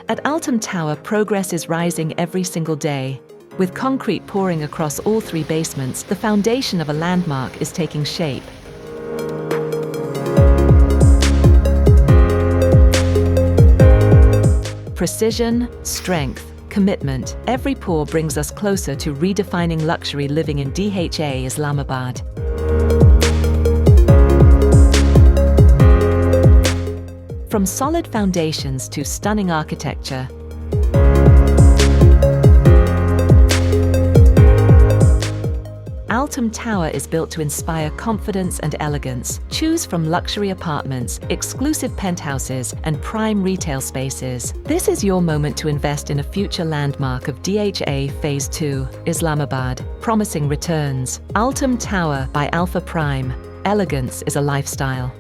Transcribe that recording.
At Altum Tower, progress is rising every single day. With concrete pouring across all 3 basements, the foundation of a landmark is taking shape. Precision, strength, commitment. Every pour brings us closer to redefining luxury living in DHA Islamabad. From solid foundations to stunning architecture, Altum Tower is built to inspire confidence and elegance. Choose from luxury apartments, exclusive penthouses, and prime retail spaces. This is your moment to invest in a future landmark of DHA Phase 2, Islamabad, promising returns. Altum Tower by Alpha Prime. Elegance is a lifestyle.